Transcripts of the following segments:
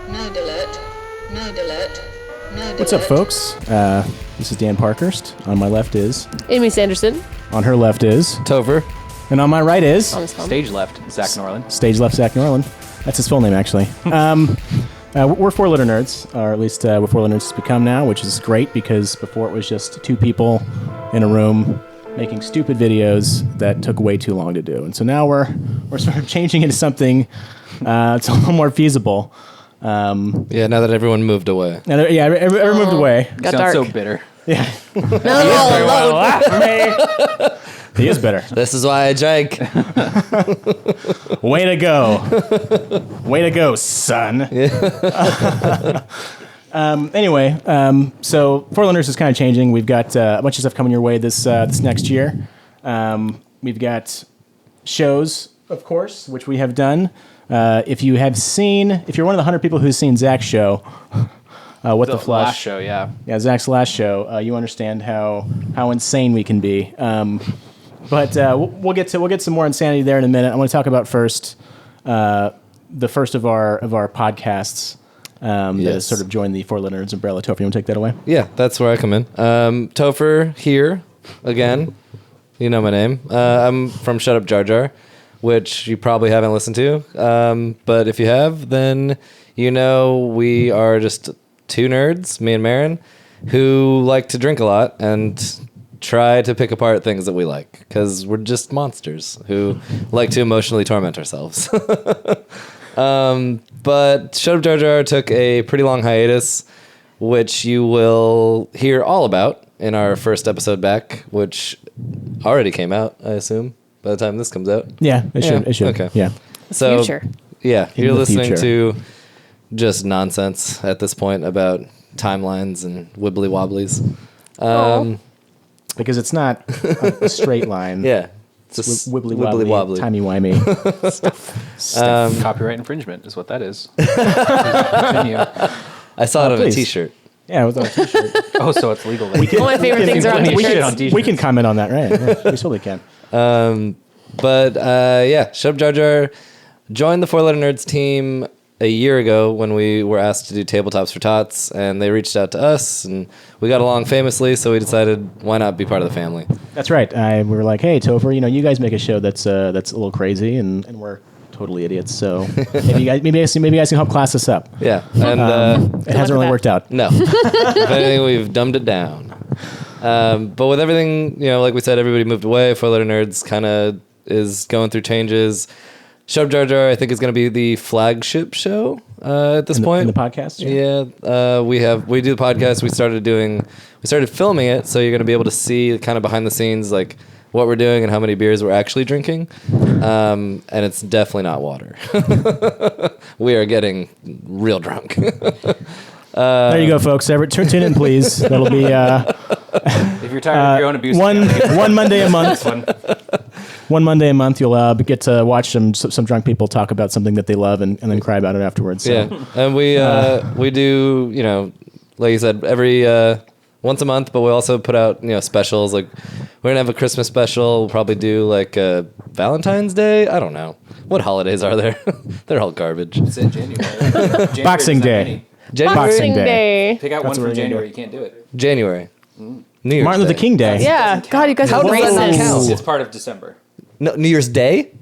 Node alert. Node alert. Node What's up, folks? This is Dan Parkhurst. On my left is... Amy Sanderson. On her left is... Topher. And on my right is... Stage left, Zach Norlyn. Stage left, Zach Norlyn. That's his full name, actually. We're Four-Letter-Nerds, or at least what Four-Letter-Nerds has become now, which is great because before it was just two people in a room making stupid videos that took way too long to do. And so now we're sort of changing into something it's a little more feasible. Yeah, now that everyone moved away. Everyone moved away. Got Sounds dark. so bitter. Yeah. No, alone. He is better. This is why I drank. Way to go. Way to go, son. Anyway, so FourLetterNerds is kind of changing. We've got a bunch of stuff coming your way this next year. We've got shows, of course, which we have done. If you're one of the 100 people who's seen Zach's show, What the Flush. Last show, yeah. Yeah, Zach's last show. You understand how insane we can be. But we'll get some more insanity there in a minute. I want to talk about first the first of our podcasts that has sort of joined the FourLetterNerds umbrella. Topher, you want to take that away? Yeah, that's where I come in. Topher here again. You know my name. I'm from Shut Up Jar Jar, which you probably haven't listened to. But if you have, then you know we are just two nerds, me and Maren, who like to drink a lot and try to pick apart things that we like, because we're just monsters who like to emotionally torment ourselves. But Shut Up Jar Jar took a pretty long hiatus, which you will hear all about in our first episode back, which already came out, I assume, by the time this comes out. Yeah, it should. Okay. Yeah. So, future. Yeah, In you're the listening future. to just nonsense at this point about timelines and wibbly wobblies. Because it's not a straight line. Yeah. It's Just wibbly wibbly wobbly. timey-wimey. Stuff. Copyright infringement is what that is. Continue. I saw it on please. a t-shirt. Yeah, it was on a t-shirt. Oh, so it's legal. Then. All my favorite things are on we t-shirts. on t-shirts. We can comment on that, right? Yeah, we totally can. But yeah, Shut Up Jar Jar joined the FourLetterNerds team a year ago when we were asked to do tabletops for tots, and they reached out to us, and we got along famously, so we decided why not be part of the family. That's right. We were like, hey, Topher, you guys make a show that's a little crazy, and we're totally idiots. So maybe you guys can help class us up. Yeah, and It hasn't really worked out. no, if anything, we've dumbed it down. But with everything, like we said, everybody moved away. FourLetterNerds kind of is going through changes. Shut Up Jar Jar, I think, is going to be the flagship show at this point. In the podcast? Yeah, we do the podcast. We started filming it, so you're going to be able to see kind of behind the scenes, like what we're doing and how many beers we're actually drinking. And it's definitely not water. We are getting real drunk. There you go, folks. Tune in, please. That'll be If you're tired of your own abuse, one Monday a month. One Monday a month, you'll get to watch some drunk people talk about something that they love and then cry about it afterwards. So. Yeah, and we do, like you said, every once a month, but we also put out specials. Like we're gonna have a Christmas special. We'll probably do like a Valentine's Day. I don't know what holidays are there. They're all garbage. It's in January. Boxing Day. January. Boxing Day. Pick out That's one what from we're gonna January. You can't do it. January. New Year's Martin Luther Day. King Day. Yeah. God, you guys How are does that not racist. count? It's part of December. No, New Year's Day.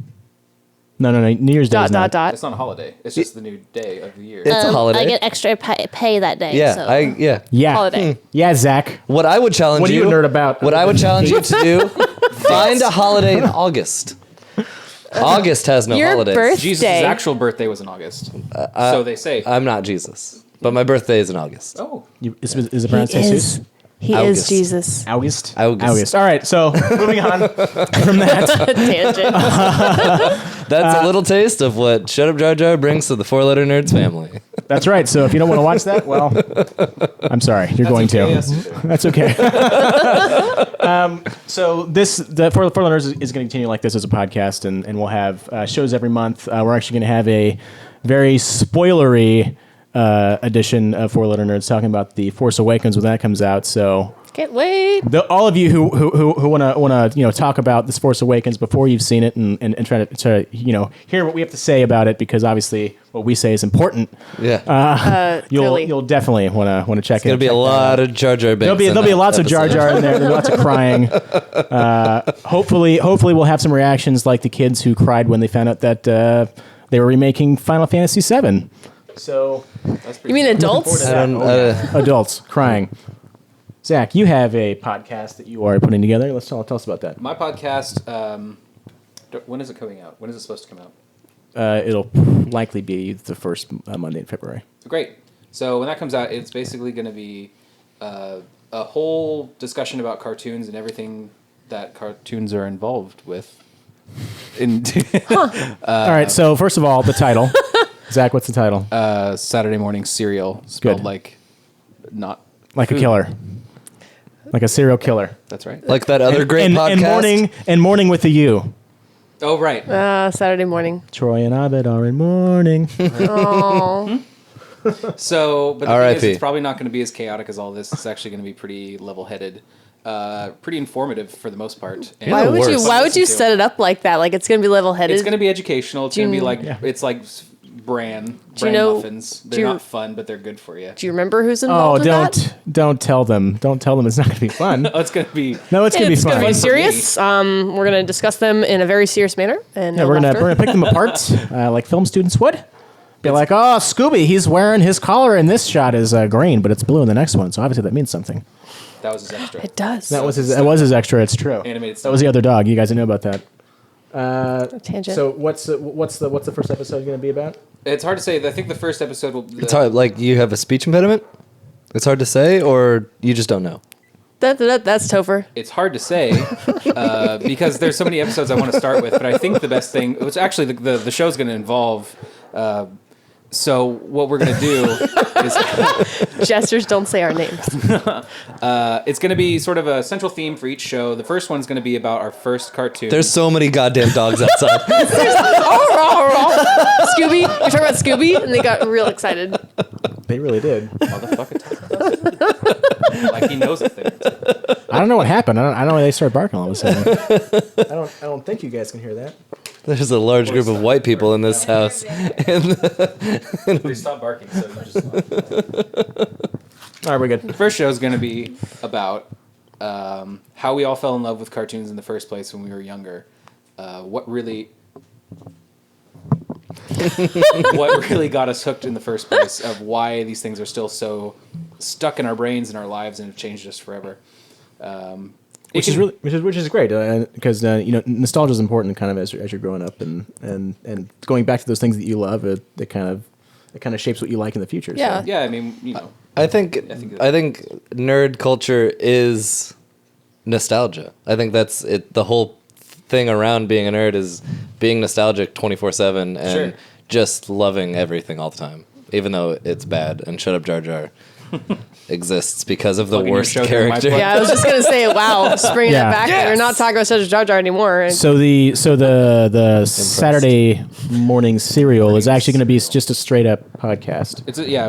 No. New Year's Day. Dot. It's not a holiday. It's just the new day of the year. It's a holiday. I get extra pay that day. Yeah, so. Yeah. Holiday. Yeah, Zach. What I would challenge What are you a nerd about? What I would challenge you to do: find a holiday in August. August has no Your holidays. birth- Jesus' Day. actual birthday was in August. So they say. I'm not Jesus, but my birthday is in August. Oh. Is it pronounced Jesus? He August. is Jesus. August. August. All right. So moving on from that. Tangent. That's a little taste of what Shut Up Jar Jar brings to the FourLetterNerds family. That's right. So if you don't want to watch that, well, I'm sorry. You're going okay, to. yes. That's okay. So the FourLetterNerds is going to continue like this as a podcast, and we'll have shows every month. We're actually going to have a very spoilery edition of FourLetterNerds talking about The Force Awakens when that comes out. So Can't wait. All of you who want to talk about this Force Awakens before you've seen it and try to hear what we have to say about it, because obviously what we say is important. Yeah. You'll definitely want to check it. There'll be a lot of Jar Jar Binks. There'll be lots of Jar Jar in there. There'll be lots of crying. Hopefully we'll have some reactions like the kids who cried when they found out that they were remaking Final Fantasy VII. So You mean adults? adults crying. Zach, you have a podcast that you are putting together. Let's tell us about that. My podcast, when is it coming out? When is it supposed to come out? It'll likely be the first Monday in February. Great. So when that comes out, it's basically going to be a whole discussion about cartoons and everything that cartoons are involved with. All right, so first of all, the title. Zach, what's the title? Saturday morning cereal, spelled like not like food. a killer. Like a serial killer. That's right. Like that other great podcast. And morning with a U. Oh, right. Saturday morning. Troy and Abed are in mourning. Oh. So, but the thing R.I.P. is, it's probably not going to be as chaotic as all this. It's actually going to be pretty level-headed, pretty informative for the And Why would you? fun Why to would you listen to. set it up like that? Like it's gonna be level-headed. It's going to be educational. It's going to be like Yeah. it's like bran know- muffins. do They're you- not fun, but they're good for you. Do you remember who's Oh, involved in that? don't tell them. Don't tell them it's not going to be fun. Oh, it's going to be. No, it's going to be It's fun. going to be Fun for me. serious. We're going to discuss them in a very serious manner. And Yeah, we're gonna pick them apart like film students would. Be like, oh, Scooby, he's wearing his collar in this shot is green, but it's blue in the next one. So obviously that means something. That was his extra. It does. That was his extra. It's true. Animated That was the other dog. You guys didn't know about that. Tangent. So what's the first episode going to be about? It's hard to say. I think the first episode will. It's hard. Like you have a speech impediment. It's hard to say, or you just don't know. That's Topher. It's hard to say because there's so many episodes I want to start with. But I think the best thing, which actually the show's going to involve. So what we're going to do is Gestures don't say our names. it's going to be sort of a central theme for each show. The first one's going to be about our first cartoon. There's so many goddamn dogs outside. Scooby. You're talking about Scooby, and they got real excited. They really did. Motherfucker. Like he knows a thing. I don't know what happened. I don't know why they started barking all of a sudden. I don't think you guys can hear that. There's a large group of white people in this house. They stopped barking, so you just. All right, we're good. The first show is going to be about how we all fell in love with cartoons in the first place when we were younger. What really got us hooked in the first place, of why these things are still so stuck in our brains and our lives and have changed us forever. Which is great because nostalgia is important kind of as you're growing up and going back to those things that you love. It kind of shapes what you like in the future. Yeah. So. Yeah, I mean, you know. I think nerd culture is nostalgia. I think that's it. The whole thing around being a nerd is being nostalgic 24/7 and Sure. just loving everything all the time, even though it's bad. And Shut Up Jar Jar exists because of the Plugging your worst show during my character. plug. Yeah, I was just gonna say, wow, just bringing Yeah. that back. Yes! We're not talking about such a Jar Jar anymore. And So the Saturday morning serial is actually going to be just a straight up podcast.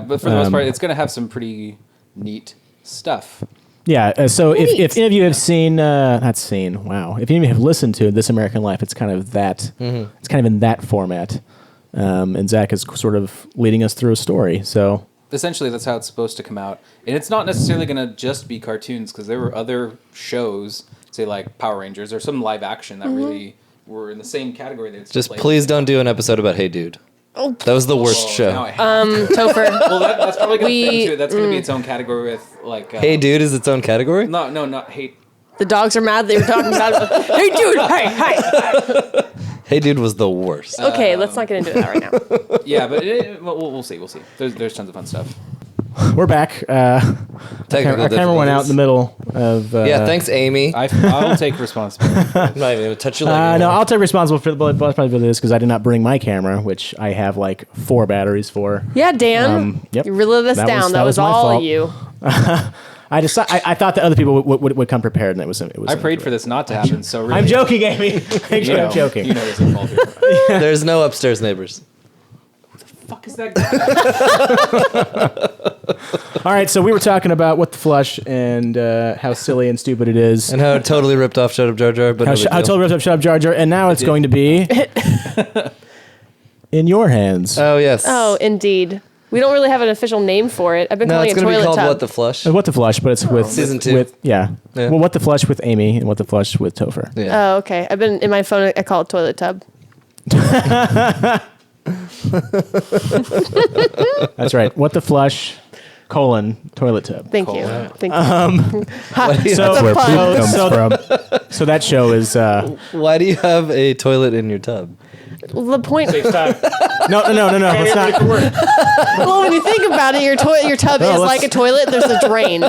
But for the most part, it's going to have some pretty neat stuff. Yeah. So if Neat. any of you have seen, if any of you have listened to This American Life, it's kind of that. It's kind of in that format, and Zach is sort of leading us through a story. So Essentially, that's how it's supposed to come out. And it's not necessarily going to just be cartoons, because there were other shows, say like Power Rangers, or some live action that really were in the same category. That Just please don't do an episode about Hey Dude. That was the worst show. Topher. Well, that's probably going to fit We- into it. That's going to be its own category with like. Hey Dude is its own category? No, not hate. The dogs are mad they were talking about it. Hey, dude. Hey. Hey Dude was the worst. Okay, let's not get into that right now. Yeah, but we'll see. We'll see. There's tons of fun stuff. we're back. Our camera went out in the middle of. Yeah, thanks, Amy. I'll take responsibility. I'm not even going to touch your leg. No, anymore. I'll take responsibility for this because I did not bring my camera, which I have like 4 batteries for. Yeah, Dan. Yep. You really let us down. That was my all fault. you. I thought that other people would come prepared, and it was. I prayed for this not to happen. So really, I'm joking, Amy. I'm joking. You know this is all here. There's no upstairs neighbors. Fuck is that guy? All right, so we were talking about what the flush and how silly and stupid it is. And how it totally ripped off Shut Up Jar Jar, but How no big I deal. totally ripped up Shut Up Jar Jar, and now it's going to be in your hands. Oh, yes. Oh, indeed. We don't really have an official name for it. I've been No, calling it's it going to toilet be called tub. What the Flush. What the flush, but it's with Season 2. With, yeah. Yeah. Well, what the flush with Amy and what the flush with Topher. Yeah. Oh, okay. I've been in my phone. I call it toilet tub. That's right. What the flush, toilet tub. Thank you. Thank you. So, That's a pun. so that show is Why do you have a toilet in your tub? Well, the point. no. It's not. Well, when you think about it, your tub No, is let's- like a toilet. There's a drain.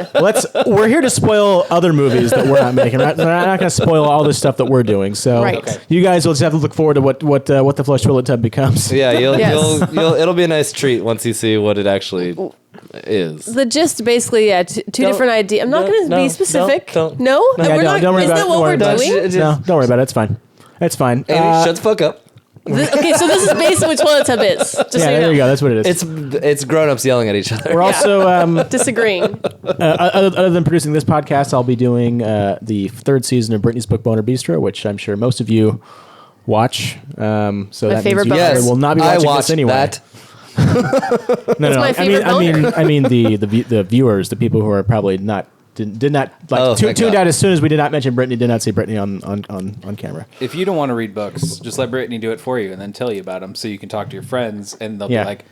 We're here to spoil other movies that we're not making. We're not going to spoil all the stuff that we're doing. So Right. Okay. you guys will just have to look forward to what the flush toilet tub becomes. Yeah, Yes. it'll be a nice treat once you see what it actually is. The gist, basically, yeah, two different ideas. I'm not going to be specific. don't. No, Yeah, we're not. don't worry Is about that it. what Don't worry we're about it. doing? No, don't worry about it. It's fine. It's fine. Amy, shut the fuck up. Okay, so this is basically what toilet tub is. Just Yeah, so you there know. you go. That's what it is. It's grown-ups yelling at each other. We're also Disagreeing. other than producing this podcast, I'll be doing the third season of Brittany's Book Boner Bistro, which I'm sure most of you watch. So that favorite means you boner. guys will not be I watching watched this anyway. that. No, my favorite I mean the viewers, the people who are probably did not thank tuned God. out as soon as we did not mention Brittany, did not see Brittany on camera. If you don't want to read books, just let Brittany do it for you and then tell you about them so you can talk to your friends and they'll Yeah. be like,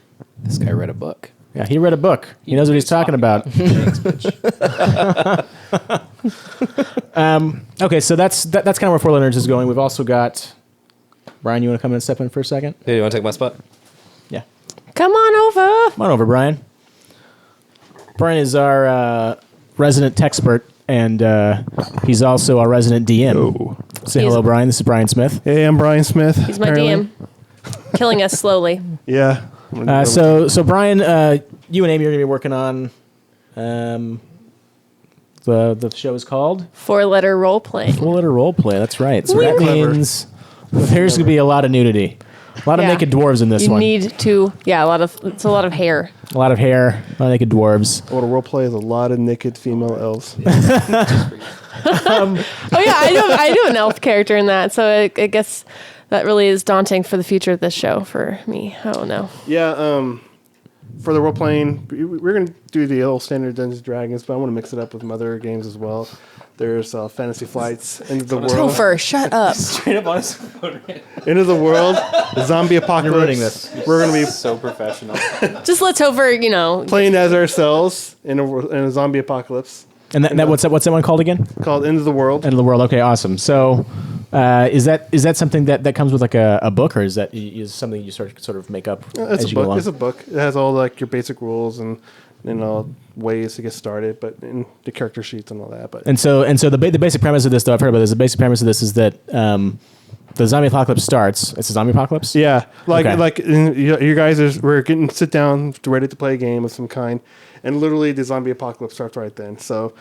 this guy read a book. Yeah, he read a book. He knows what he's talking about. Thanks, bitch. Okay, so that's kind of where FourLetterNerds is going. We've also got Brian. You want to come in and step in for a second? Hey, you want to take my spot? Yeah, Come on over. come on over, Brian. Brian is our resident texpert, and he's also our resident DM. Say He's- hello, Brian. This is Brian Smith. Hey, I'm Brian Smith. He's my DM. Killing us slowly. Yeah. So Brian, you and Amy are going to be working on the show is called 4-letter role play. Full-letter Role Play. That's right. So Wink. that means there's going to be a lot of nudity, a lot of Yeah. naked dwarves in this You one. need to, it's a lot of hair. A lot of hair, a lot of naked dwarves. What a role play is a lot of naked female elves. Oh yeah, I do an elf character in that, so I guess that really is daunting for the future of this show for me. I don't know. Yeah, for the role playing, we're going to do the old standard Dungeons & Dragons, but I want to mix it up with some other games as well. There's Fantasy Flights, Into the World. Topher, shut up. Straight up on his phone. Into the World, Zombie Apocalypse. ruining this. We're going to be So professional. Just let Topher, playing as ourselves in a zombie apocalypse And that what's that one called again? called Into the World. End of the world. Okay, awesome. So, is that something that comes with like a book, or is that is something you sort of make up It's as a you go book. along? It's a book. It has all like your basic rules and ways to get started, but in the character sheets and all that. But And so the basic premise of this, though, I've heard about this. The basic premise of this is that the zombie apocalypse starts. It's a zombie apocalypse. yeah, Okay. you guys we're getting sit down ready to play a game of some kind, and literally the zombie apocalypse starts right then. So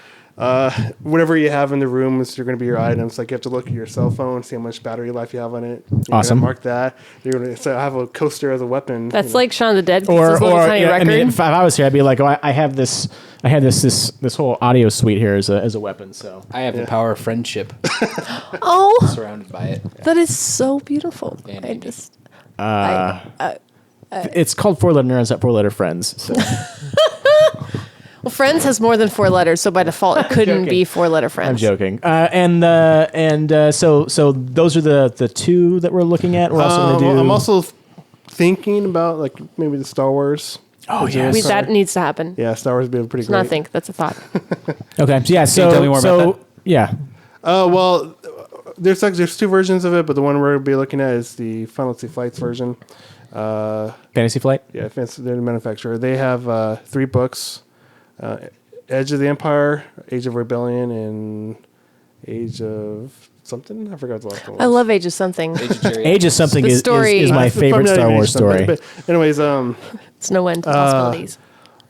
whatever you have in the room is going to be your items. Like you have to look at your cell phone, see how much battery life you have on it. You're gonna Awesome. mark that. You're going to so I have a coaster as a weapon. That's you know. like Shaun of the Dead. Or His little tiny yeah, I record. mean, if I was here, I'd be like, oh, I have this whole audio suite here as a weapon. So I have the power of friendship. Oh, Surrounded by it. that is so beautiful. And I Amy. just, it's called 4-letter nerds, not 4-letter friends. So. well, Friends has more than 4 letters, so by default it couldn't joking. be 4-letter Friends. I'm joking. So those are the two that we're looking at. We're also going to do. I'm also thinking about like maybe the Star Wars. Oh yes. That needs to happen. Yeah, Star Wars would be pretty It's great. not think, that's a thought. Okay. So yeah. So tell me more about that? Yeah. Well, there's two versions of it, but the one we're gonna be looking at is the Fantasy Flights version. Fantasy Flight. Yeah, they're the manufacturer. They have 3 books: Edge of the Empire, Age of Rebellion, and Age of something. I forgot the last one. I love Age of Something. Age of something The is story- my favorite Star Wars story. But anyways, It's no end to possibilities.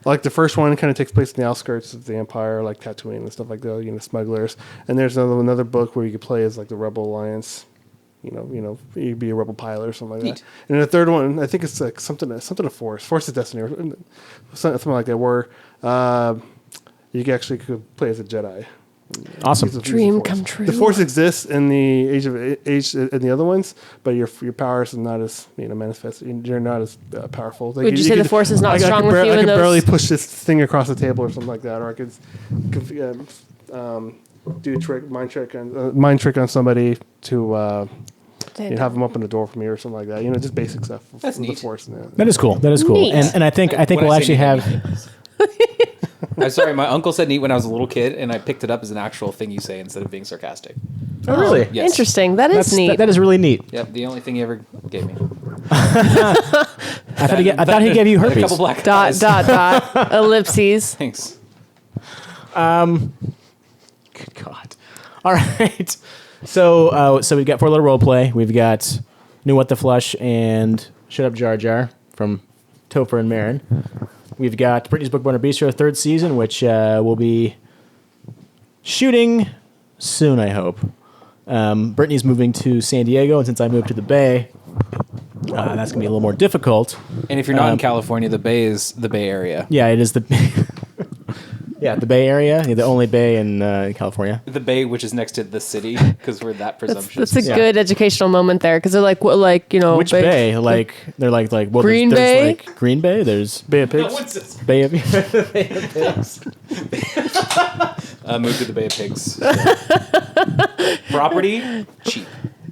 like the first one kind of takes place in the outskirts of the Empire, like Tatooine and stuff like that. Smugglers. And there's another book where you could play as like the Rebel Alliance. you'd be a rebel pilot or something like that. And the third one, I think it's like something of Force of Destiny, or something like that, where you could play as a Jedi. Awesome. Dream come true. The Force exists in the Age in the other ones, but your powers are not as manifest. You're not as powerful. Like, Would you say the Force is not strong with you I in could those? barely push this thing across the table or something like that, or I could do a mind trick on somebody to have them open the door for me or something like that. Just basic stuff. That's from neat. The Force. Yeah. That is cool. That is cool. Neat. And I think When we'll I say actually neat, have. I'm sorry, my uncle said neat when I was a little kid, and I picked it up as an actual thing you say instead of being sarcastic. Oh, really? Yes. Interesting. That is neat. That is really neat. Yep, the only thing he ever gave me. I thought he gave you And a herpes. couple black dot, eyes. dot, dot. Ellipses. Thanks. Good God. All right. So we've got 4-letter roleplay. We've got New What the Flush and Shut Up Jar Jar from Topher and Maren. We've got Brittany's Book Burner Bistro 3rd season, which will be shooting soon, I hope. Brittany's moving to San Diego, and since I moved to the Bay, that's going to be a little more difficult. And if you're not in California, the Bay is the Bay Area. Yeah, it is the the Bay Area, the only bay in California. The Bay, which is next to the city, because we're that presumptuous. That's a good educational moment there, because they're like, Which bay? Like they're like well, Green there's Bay? like Green Bay. There's Bay of Pigs. what's this? Bay of Pigs. Move to the Bay of Pigs. Property cheap.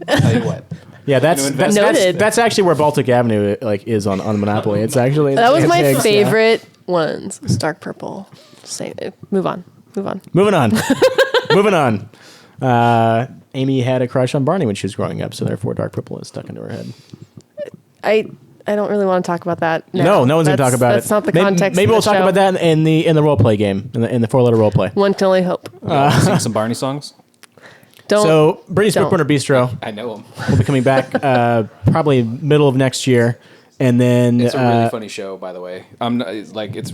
Tell you what. Yeah, that's Noted. that's actually where Baltic Avenue is on Monopoly. It's actually that was my Pigs, favorite ones. It's dark purple. Say it. Move on. Moving on. Moving on. Amy had a crush on Barney when she was growing up, so therefore dark purple is stuck into her head. I don't really want to talk about that. No one's going to talk about that's it. That's not the Maybe- context. Maybe of we'll the talk show. about that in the role play game, in the 4-letter role play. One can only hope. Sing some Barney songs. Don't. So Brittany's Book don't. Burner Bistro I know them. will be coming back probably middle of next year, and then It's a really funny show, by the way. I'm not, it's.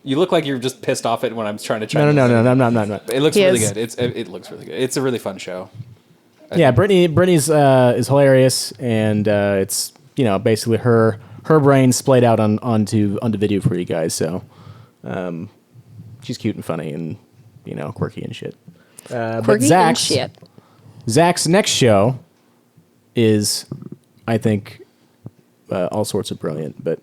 You look like you're just pissed off at when I'm trying to try. no, I'm not. It looks He really is. good. It looks really good. It's a really fun show. Yeah, Brittany's is hilarious, and it's basically her brain splayed out onto video for you guys. So she's cute and funny and quirky and shit. But Quirky and shit. Zach's next show is, I think, all sorts of brilliant. But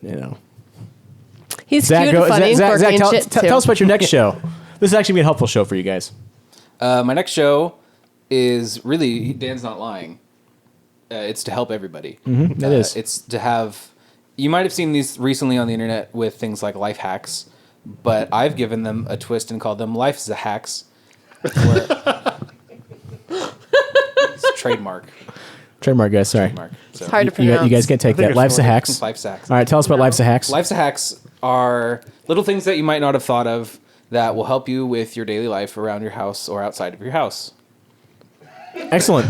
He's Zach, cute and funny and quirky and shit too. tell us about your next show. This is actually gonna be a helpful show for you guys. My next show is really Dan's not lying. It's to help everybody. It is. It's to have. You might have seen these recently on the internet with things like life hacks, but I've given them a twist and called them Life's the Hacks. It's trademark. Trademark, guys. Sorry. Trademark. So, It's hard to You pronounce. guys can't take that. it's Life's a more- hacks. Life's hacks. All right, tell us about Life's a hacks. Life's hacks are little things that you might not have thought of that will help you with your daily life around your house or outside of your house. Excellent.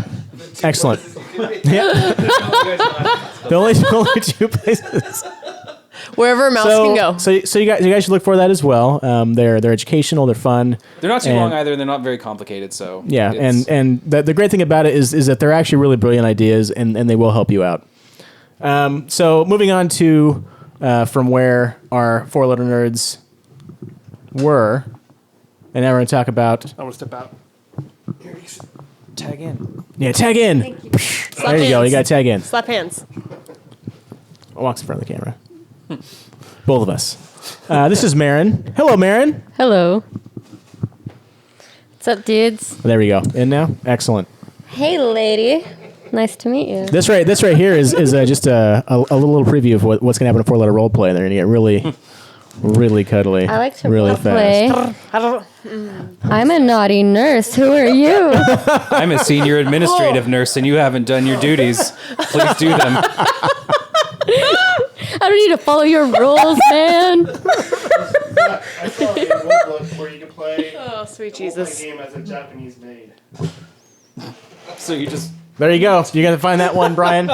Yeah. the only 2 places. Wherever a mouse can go. So you guys should look for that as well. They're educational. They're fun. They're not too And- long either. They're not very complicated. So Yeah, it's- and the great thing about it is that they're actually really brilliant ideas, and they will help you out. So moving on to from where our 4-letter nerds were, and now we're going to talk about I want to step out. tag in. tag in. There you go. You got to tag in. Slap hands. Walks in front of the camera. Both of us. This is Maren. Hello, Maren. Hello. What's up, dudes? There we go. In now. Excellent. Hey, lady. Nice to meet you. This right here is just a little preview of what's going to happen in 4-letter role play. They're going to get really cuddly. I like to really role play. I'm a naughty nurse. Who are you? I'm a senior administrative nurse, and you haven't done your duties. Please do them. I don't need to follow your rules, man. I saw a game where you can play Oh, sweet a Jesus. game as a Japanese maid. So you just There you go. You're gonna find that one, Brian.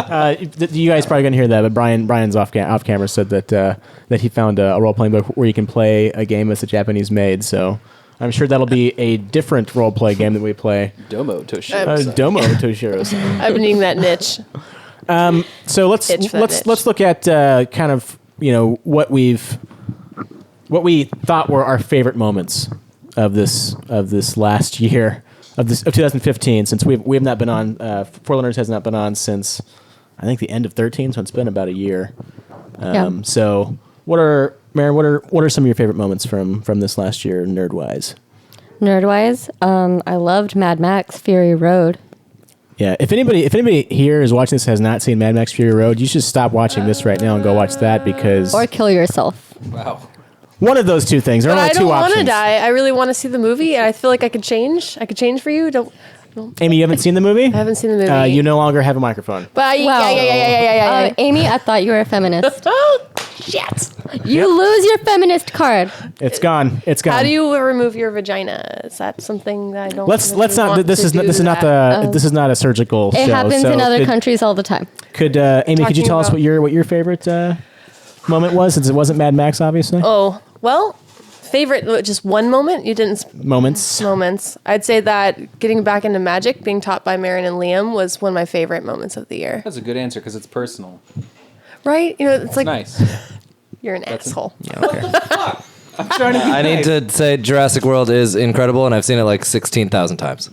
You guys probably gonna hear that, but Brian's off camera said that he found a role playing book where you can play a game as a Japanese maid. So I'm sure that'll be a different role play game that we play. Domo Toshiro. Domo Toshiro. I've been needing that niche. So let's look at kind of what we thought were our favorite moments of this last year of 2015, since we have not been on. FourLetterNerds has not been on since I think the end of 13, so it's been about a year. So Maren, what are some of your favorite moments from this last year, nerd-wise? Nerd-wise, I loved Mad Max Fury Road. Yeah, if anybody here is watching this has not seen Mad Max Fury Road, you should stop watching this right now and go watch that, because Or kill yourself. Wow. one of those two things. There are But only I two don't want options. to die. I really want to see the movie, and I feel like I could change. I could change for you. Don't. Amy, you haven't seen the movie? I haven't seen the movie. You no longer have a microphone. But Wow. yeah. Amy, I thought you were a feminist. Oh shit! You lose your feminist card. It's gone. It's gone. How do you remove your vagina? Is that something that I don't? Let's really not. want This to is not. do This is not that. the. This is not a surgical It show. happens so in other could, countries all the time. Could Amy? Could you Talking tell us about- what your favorite moment was, since it wasn't Mad Max, obviously? Oh well, favorite. Just one moment. You didn't. Moments. I'd say that getting back into magic, being taught by Maren and Liam, was one of my favorite moments of the year. That's a good answer because it's personal. Right? It's like Nice. you're an asshole. I'm trying to be I need to say Jurassic World is incredible, and I've seen it like 16,000 times.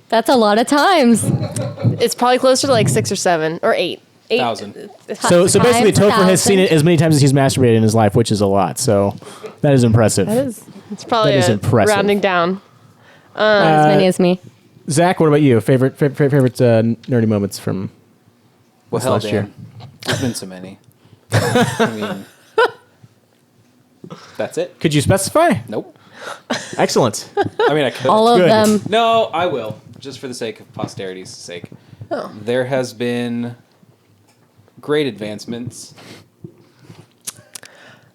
That's a lot of times. It's probably closer to like 6 or 7 or 8. 1,000. So basically, Times Topher has seen it as many times as he's masturbated in his life, which is a lot. So that is impressive. It's probably That is impressive. rounding down. As many as me. Zach, what about you? Favorite nerdy moments from Well, this hell, last year? Dan. There's been so many. I mean, that's it. Could you specify? Nope. Excellent. I mean, I could. All of Good. them. No, I will, just for the sake of posterity's sake. Oh. There has been great advancements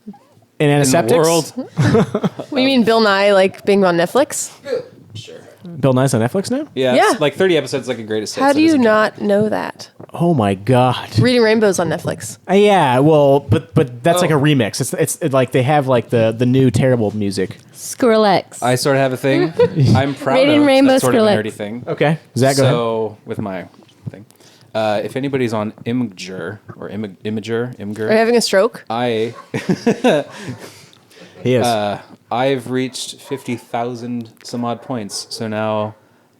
In in antiseptics? the world. What do you mean, Bill Nye like being on Netflix? Sure. Bill Nye's on Netflix now? Yeah, Yeah. It's like 30 episodes, like a greatest hits. How do It is you a- not know that? Oh my god. Reading Rainbow's on Netflix. Yeah, well, but that's like a Oh. remix. It's like they have like the new terrible music. Skrillex. I sort of have a thing. I'm proud Reading of. Rainbow That's sort of a Skrillex. nerdy thing. Okay, Zach, go ahead. So with my thing, if anybody's on Imgur or Imgur, Are you having a stroke? He is. I've reached 50,000 some odd points. So now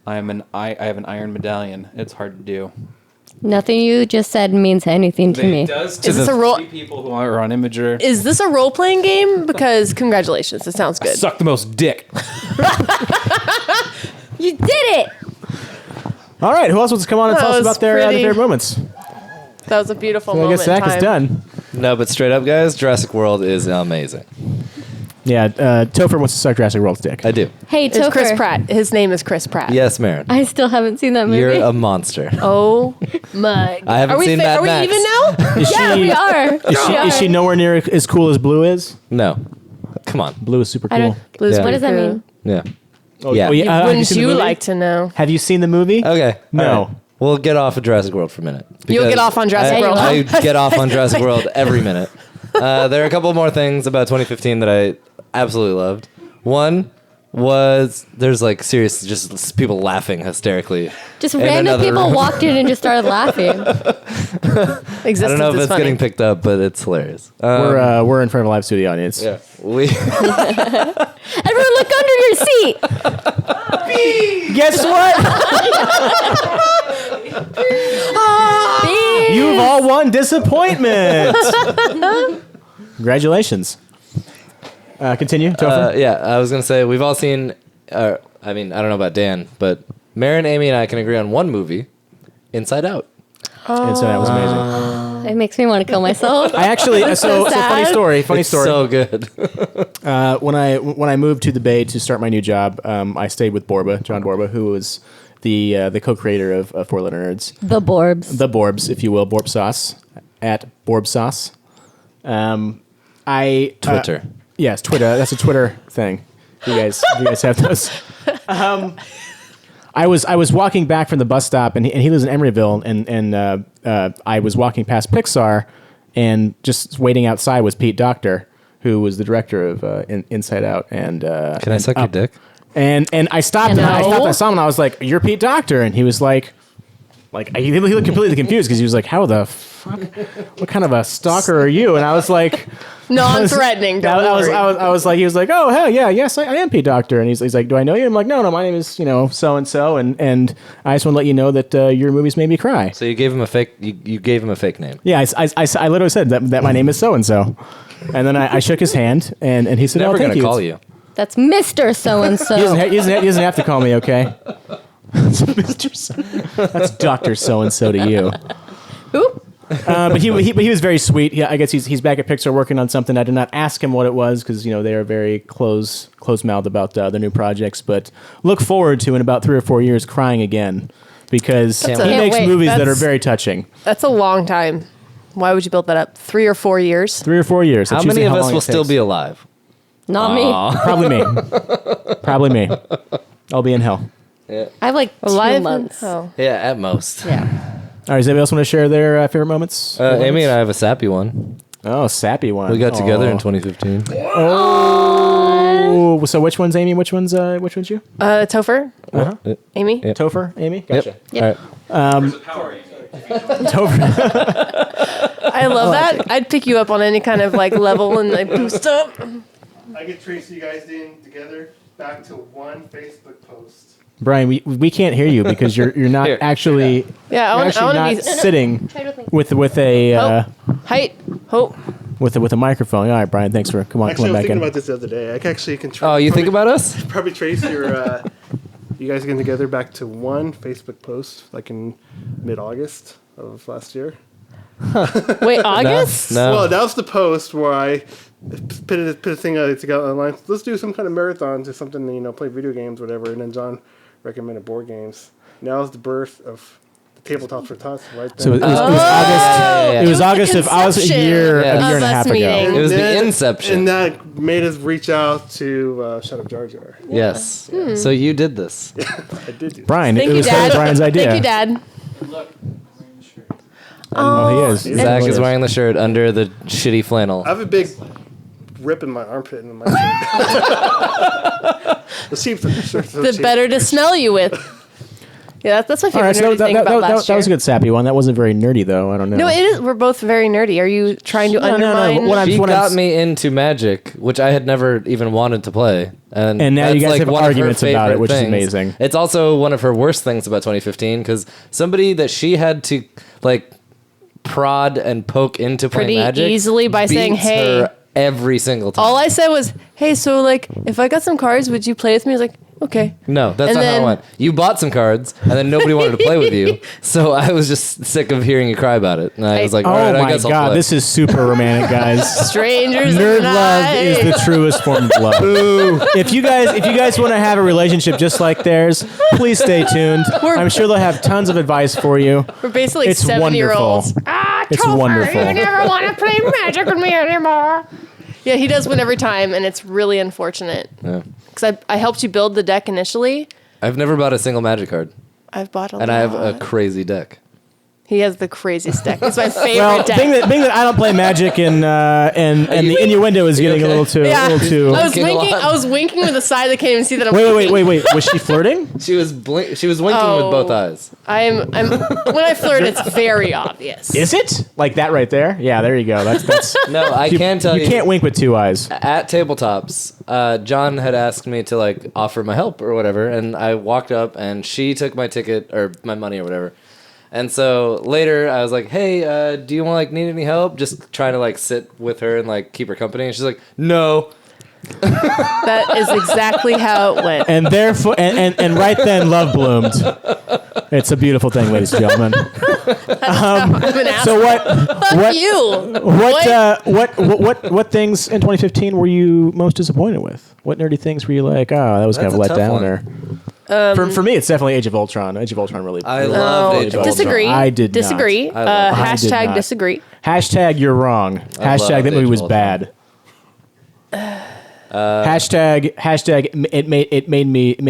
I have an iron medallion. It's hard to do. Nothing you just said means anything to me. It does to Is this the a role- 3 people who are on Imgur. Is this a role playing game? Because congratulations, it sounds good. Suck the most dick. You did it! All right, who else wants to come on and That tell us was about their pretty. favorite moments? That was a beautiful So I moment. guess Zach in is time. done. No, but straight up, guys, Jurassic World is amazing. Yeah, Topher wants to suck Jurassic World's dick. I do. Hey, It's Topher. Chris Pratt. His name is Chris Pratt. Yes, Maren. I still haven't seen that movie. You're a monster. Oh my! I haven't Are we seen fa- Mad Are we Max. even now? Is Yeah, she, we are. Is she nowhere near as cool as Blue is? No. Come on. Blue is super I cool. don't, Blue's Yeah. what does that pretty mean? Yeah. Oh, Yeah. have you Wouldn't seen the you movie? like to know? Have you seen the movie? Okay. No. All right. We'll get off of Jurassic World for a minute. You'll get because off on Jurassic World, huh? I get off on Jurassic World every minute. There are a couple more things about 2015 that I absolutely loved. One was there's like serious just people laughing hysterically. Just In random another people room. walked in and just started laughing. Existence I don't know if is it's funny. getting picked up, but it's hilarious. We're in front of a live studio audience. Yeah. We Everyone look under your seat. Guess what? Bees. You've all won disappointment. Congratulations. Continue, Topher. yeah, I was gonna say we've all seen. I mean, I don't know about Dan, but Maren, Amy, and I can agree on one movie, Inside Out. And so that was amazing. It makes me want to kill myself. I actually so funny sad. story. Funny It's story. so good. When I moved to the Bay to start my new job, I stayed with Borba, John Borba, who was the co-creator of FourLetterNerds, The Borbs. the Borbs, if you will, Borb Sauce at Borb Sauce. Twitter. Yes, Twitter. That's a Twitter thing. You guys have those. I was walking back from the bus stop, and he lives in Emeryville, and I was walking past Pixar, and just waiting outside was Pete Docter, who was the director of Inside Out. And Can I suck your dick? And I stopped. And I stopped. I saw him, and I was like, "You're Pete Docter," and he was like he looked completely confused because he was like, "How the fuck? What kind of a stalker are you?" And I was like, Non-threatening. Don't worry. I was like, he was like, "Oh hell yeah, yes, I am Pete Docter," and he's like, "Do I know you?" I'm like, "No, my name is so and so, and I just want to let you know that your movies made me cry." So you gave him a fake. You gave him a fake name. Yeah, I literally said that my name is so and so, and then I shook his hand, and he said, Never "Oh, thank gonna you." call you. That's Mr. So-and-so. He doesn't have to call me, okay? Mr. That's Dr. So-and-so to you. Who? But he was very sweet. Yeah, I guess he's back at Pixar working on something. I did not ask him what it was because they are very close-mouthed about their new projects. But look forward to in about 3 or 4 years crying again because he makes movies that are very touching. That's a long time. Why would you build that up? 3 or 4 years? 3 or 4 years. How many of us will still be alive? Not me. Probably me. I'll be in hell. Yeah. I have like 2 months. Oh. Yeah, at most. Yeah. All right, does anybody else want to share their favorite moments? Amy and I have a sappy one. Oh, sappy one. We got together in 2015. Oh, so which one's Amy? Which one's you? Topher? Uh-huh. Amy? Yep. Topher, Amy? Gotcha. Yep. All right. Topher. I love that. I'd pick you up on any kind of level and boost up. I get Tracy, you guys in together back to one Facebook post. Brian, we can't hear you because you're not Here. actually Yeah, I want not to be sitting with a height. Hope. with a microphone. All right, Brian, thanks for coming Actually, I was back thinking in. about this the other day. I can actually can Oh, you think about us? probably trace your you guys getting together back to one Facebook post in mid-August of last year. Wait, August? No. Well, that was the post where I put a thing together online. Let's do some kind of marathon to something, play video games, whatever. And then John recommended board games. Now is the birth of the tabletop for tots, right? Then. So it was August. It was August of a year Yeah. and a half ago. meeting. It was the then- inception. And that made us reach out to Shut Up Jar Jar. Yes. So you did this. I did do Brian, Thank it you, was totally Dad. Brian's idea. Thank you, Dad. Oh, he is. Zach is wearing the shirt under the shitty flannel. I have a big rip in my armpit and in my the The better to smell you with. Yeah, that's my All favorite right, so nerdy thing about last that year. was a good sappy one. That wasn't very nerdy, though. I don't know. No, it is. We're both very nerdy. Are you trying to undermine? What I'm- She what I'm got s- me into Magic, which I had never even wanted to play. And now you that's, guys have one of her arguments about it, favorite which is things. amazing. It's also one of her worst things about 2015 because somebody that she had to prod and poke into playing Pretty Magic easily by saying, beats "Hey." her every single time. All I said was, "Hey, so if I got some cards, would you play with me?" I was like, "Okay." No, that's And not how it then- went. You bought some cards, and then nobody wanted to play with you. So I was just sick of hearing you cry about it. And I was like, all Oh right, I my guess I'll god, play. this is super romantic, guys. Strangers Nerd in the love night. is the truest form of love. If you guys want to have a relationship just like theirs, please stay tuned. I'm sure they'll have tons of advice for you. We're basically It's 7-year-olds. wonderful. Ah, It's Topher, wonderful. you never want to play Magic with me anymore. Yeah, he does win every time, and it's really unfortunate. Yeah. Because I helped you build the deck initially. I've never bought a single Magic card, I've bought a lot. and I have a crazy deck. He has the craziest deck. It's my favorite Well, deck. being that I don't play Magic and the innuendo is getting okay? a little too. Yeah. A little too. I was Winking a winking. lot. I was winking with a side that can't even see that I'm Wait. winking. Was she flirting? She was winking with both eyes. I'm when I flirt, it's very obvious. Is it like that right there? Yeah, there you go. That's No, I can tell you. You can't wink with two eyes. At tabletops, John had asked me to offer my help or whatever, and I walked up and she took my ticket or my money or whatever. And so later I was like, "Hey, do you want need any help?" Just trying to sit with her and keep her company. And she's like, "No." That is exactly how it went. And therefore, and right then, love bloomed. It's a beautiful thing, ladies and gentlemen. I'm an So asshole. Fuck you. what things in 2015 were you most disappointed with? What nerdy things were you like? Oh, that was kind That's of a let tough down. one. Or for me, it's definitely Age of Ultron. Age of Ultron really. I really loved Age of Ultron. Disagree. I did not. disagree. I love it. I did Hashtag not. disagree. Hashtag you're wrong. Hashtag loved that movie Age was of bad. Hashtag. It made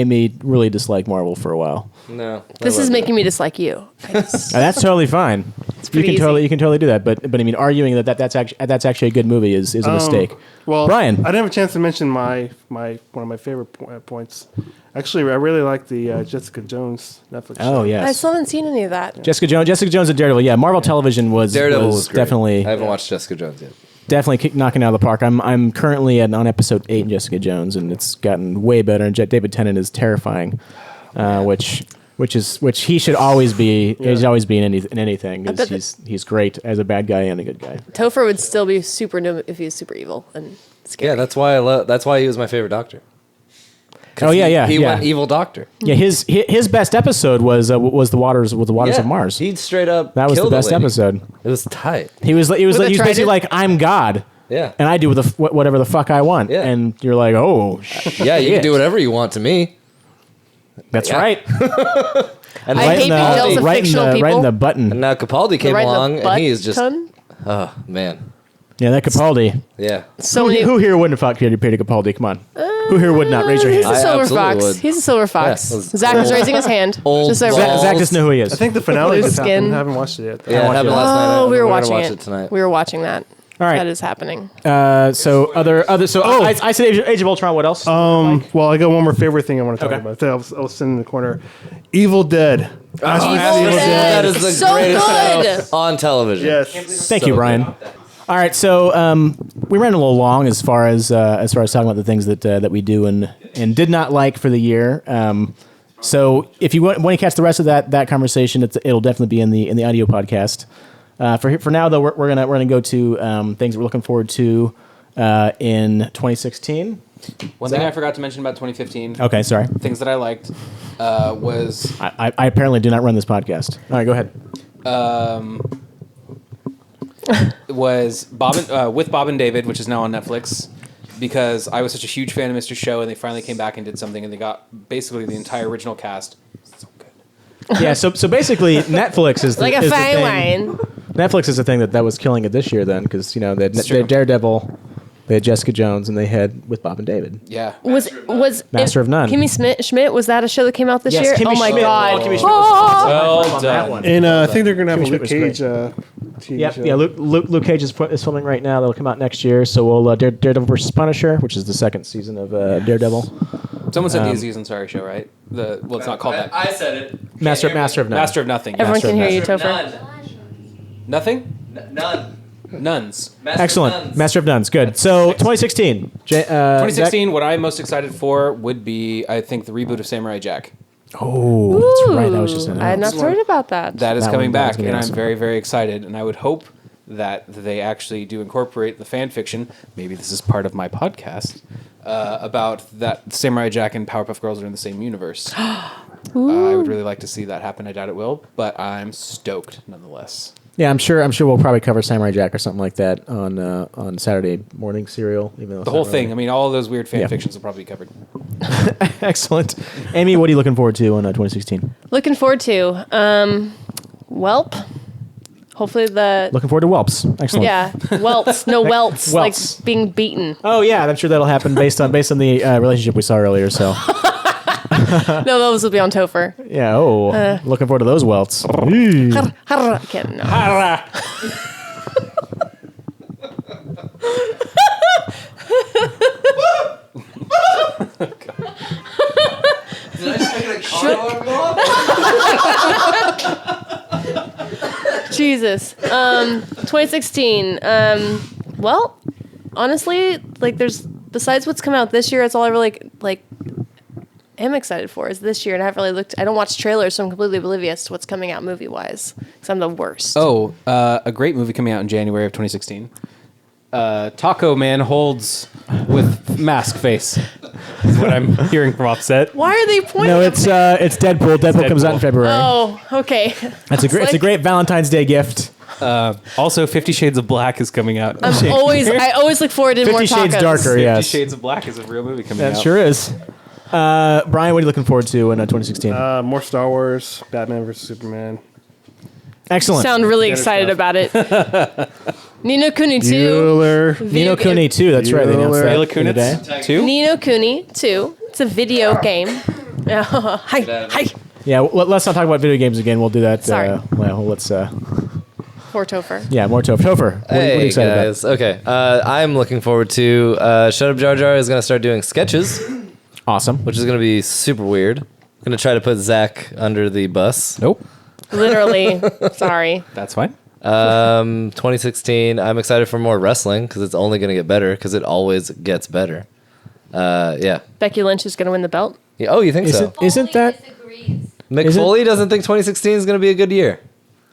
me really dislike Marvel for a while. No. This is making me dislike you. That's totally fine. pretty easy. You can totally do that. But I mean, arguing that's actually a good movie is a mistake. Well, Brian, I didn't have a chance to mention my one of my favorite points. Actually, I really like the Jessica Jones Netflix show. Oh yes, I still haven't seen any of that. Jessica Jones and Daredevil. Yeah, Marvel Television was great. definitely. I haven't watched Jessica Jones yet. Definitely knocking out of the park. I'm currently on episode 8 in Jessica Jones, and it's gotten way better. And David Tennant is terrifying, which he should always be. He should always be in anything. 'Cause he's great as a bad guy and a good guy. Topher would still be super new if he was super evil and scary. Yeah, that's why he was my favorite Doctor. Oh yeah, He went evil Doctor. Yeah, his best episode was the waters of Mars. He straight up. That was the killed best lady. episode. It was tight. He was basically trident? like, I'm God. Yeah. And I do whatever the fuck I want. Yeah. And you're like, oh, Yeah, you can do whatever you want to me. that's Yeah. right. And I hate being jealous of fictional people. right in the button. And now Capaldi came Right in the along, and he is just. button? Oh man. Yeah, that Capaldi. Yeah. So many. Who here wouldn't have fucked Peter Capaldi? Come on. Who here would not? Raise your He's hand. a I silver absolutely fox. would. He's a silver fox. Yeah, Zach was raising his hand. Old Just so balls. everyone- Zach doesn't know who he is. I think the finale Blue just skin. happened. I haven't watched it yet. Yeah, it happened last night. Oh, we were We're gonna watching watch it it tonight. We were watching that. All right. That is happening. So I said Age of Ultron. What else? Well, I got one more favorite thing I want to talk Okay. about. I was sitting in the corner. Evil Dead. That is the So greatest good. show on television. Yes. Thank you, Brian. All right, so we ran a little long as far as talking about the things that we do and did not like for the year. So if you want to catch the rest of that conversation, it'll definitely be in the audio podcast. For now, though, we're gonna go to things that we're looking forward to in 2016. One thing I forgot to mention about 2015. Okay, sorry. Things that I liked was I apparently do not run this podcast. All right, go ahead. was Bob with Bob and David, which is now on Netflix, because I was such a huge fan of Mr. Show, and they finally came back and did something, and they got basically the entire original cast. So good. Yeah, so basically Netflix is Like a is the fine thing. wine. Netflix is the thing that was killing it this year then, because they true. had Daredevil, they had Jessica Jones, and they had with Bob and David. Yeah. Was Master of None. Kimmy Schmidt, was that a show that came out this year? Kimmy Oh my Schmidt. god. Oh, Kimmy Schmidt Well on done. that one. And I think they're going to have a Kimmy Luke Schmidt was Cage TV Yep, show. yeah. Luke Cage is filming right now. That'll come out next year. So we'll Daredevil versus Punisher, which is the second season of Daredevil. Someone said the Aziz Ansari show, right? It's not called that. I said it. Master of None. Master of Nothing. Everyone Master can of hear you, None. Topher. Nothing? None. Nuns. Master Excellent. Nuns. Master of Nuns. Good. So 2016. 2016, what I'm most excited for would be, I think, the reboot of Samurai Jack. Oh, that's right. That was just I had not heard about that. That is That coming one- that was back, gonna be and awesome. I'm very, very excited. And I would hope that they actually do incorporate the fan fiction. Maybe this is part of my podcast about that Samurai Jack and Powerpuff Girls are in the same universe. I would really like to see that happen. I doubt it will, but I'm stoked nonetheless. Yeah, I'm sure we'll probably cover Samurai Jack or something like that on Saturday morning serial. Even though The whole thing. I mean, all of those weird fan Yeah. fictions will probably be covered. Excellent. Amy, what are you looking forward to in 2016? Looking forward to. Welp. Hopefully Looking forward to Whelps. Excellent. yeah, welts. No welts. Welts. Like being beaten. Oh yeah, I'm sure that'll happen based on the relationship we saw earlier. So No, those will be on Topher. yeah. Oh, looking forward to those welts. Can't, no. Did I just make a car alarm go off? Jesus. 2016. Well, honestly, like besides what's come out this year, it's all I really am excited for is this year, and I haven't really looked. I don't watch trailers, so I'm completely oblivious to what's coming out movie wise because I'm the worst. Oh, a great movie coming out in January of 2016. Taco Man holds with mask face. Is what I'm hearing from offset. Why are they pointing? No, at it's me? Deadpool. Deadpool comes out in February. Oh, okay. It's a great Valentine's Day gift. Also, 50 Shades of Black is coming out. I always look forward to more 50 tacos. Shades Darker. 50 Yes, Shades of Black is a real movie coming that out. sure is. Brian, what are you looking forward to in 2016? More Star Wars, Batman vs Superman. Excellent. Sound really excited about it. Ni no Kuni 2. Bueller. Nino Kuni 2. That's right. They announced that Mila the other day. Kunis 2? Ni no Kuni 2. It's a video game. Hi. Yeah, let's not talk about video games again. We'll do that. Sorry. Let's. For Topher. Yeah, more Topher. Topher, what are you excited about? Guys. Okay. I'm looking forward to Shut Up Jar Jar is going to start doing sketches, Awesome. which is going to be super weird. I'm going to try to put Zach under the bus. Nope. Literally. Sorry. That's fine. 2016. I'm excited for more wrestling because it's only going to get better because it always gets better. Yeah. Becky Lynch is going to win the belt. Yeah. Oh, you think so? Isn't that? Disagrees. Mick Isn't- Foley doesn't think 2016 is going to be a good year.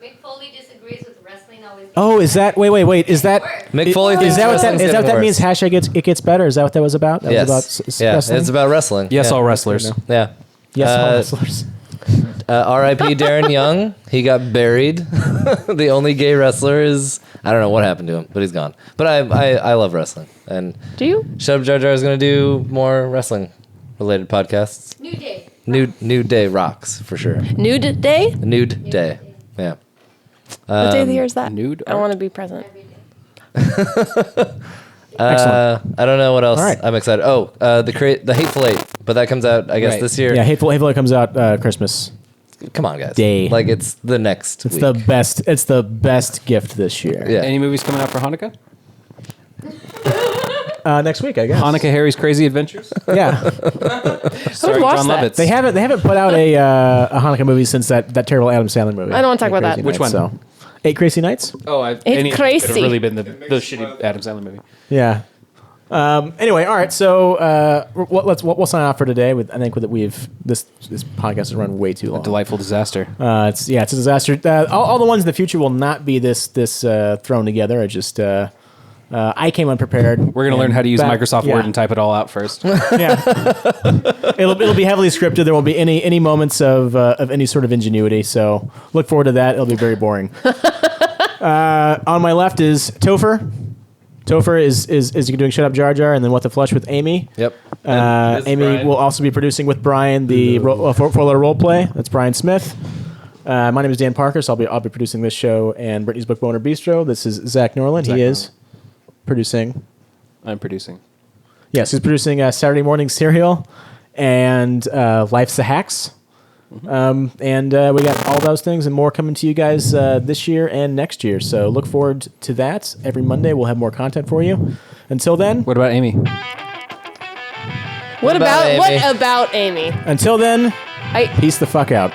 Mick Foley disagrees with wrestling always. Oh, is that? Wait. Is that? Mick Foley Is thinks that what that? wrestling's Is that what getting that means? worse. Hashtag it gets better. Is that what that was about? That Yes. was about Yeah. wrestling? It's about wrestling. Yes, yeah. all wrestlers. Yeah. Yes, all Uh, wrestlers. R.I.P. Darren Young. He got buried. The only gay wrestler is I don't know what happened to him, but he's gone. But I love wrestling, and Do you? Shut Up Jar Jar is going to do more wrestling related podcasts. New day. Nude Day rocks for sure. Nude Day? Nude Day. Yeah. What day of the year is that? nude I want to be present. Excellent. I don't know what else All right. I'm excited. Oh, the Hateful Eight, but that comes out I guess Right. this year. Yeah, Hateful Eight comes out Christmas. Come on, guys. Day. Like it's the next It's week. the best. It's the best gift this year. Yeah. Any movies coming out for Hanukkah? Next week, I guess. Hanukkah Harry's Crazy Adventures? Yeah, Starring watch John that. Lovitz. they haven't put out a Hanukkah movie since that terrible Adam Sandler movie. I don't wanna talk Eight about Crazy that. Which Nights, one? So, 8 Crazy Nights. Oh, It's crazy. Could have really been the shitty Adam Sandler movie. Yeah. Anyway, all right. So we'll sign off for today. With I think that this podcast has run way too long. Delightful disaster. It's a disaster. All the ones in the future will not be this thrown together. I came unprepared. We're going to learn how to use Microsoft yeah. Word and type it all out first. Yeah. it'll be heavily scripted. There won't be any moments of any sort of ingenuity. So look forward to that. It'll be very boring. On my left is Topher. Topher is doing Shut Up Jar Jar and then What the Flush with Amy. Yep. And this is Amy Brian. will also be producing with Brian the four-letter role play. That's Brian Smith. My name is Dan Parkhurst. I'll be producing this show and Brittany's Book Boner Bistro. This is Zach Norlyn. He is producing. I'm producing. Yes, he's producing Saturday Morning Serial and Life's the Hacks. And we got all those things and more coming to you guys this year and next year. So look forward to that. Every Monday we'll have more content for you. Until then, What about Amy? What about about Amy? Amy? until then, I peace the fuck out.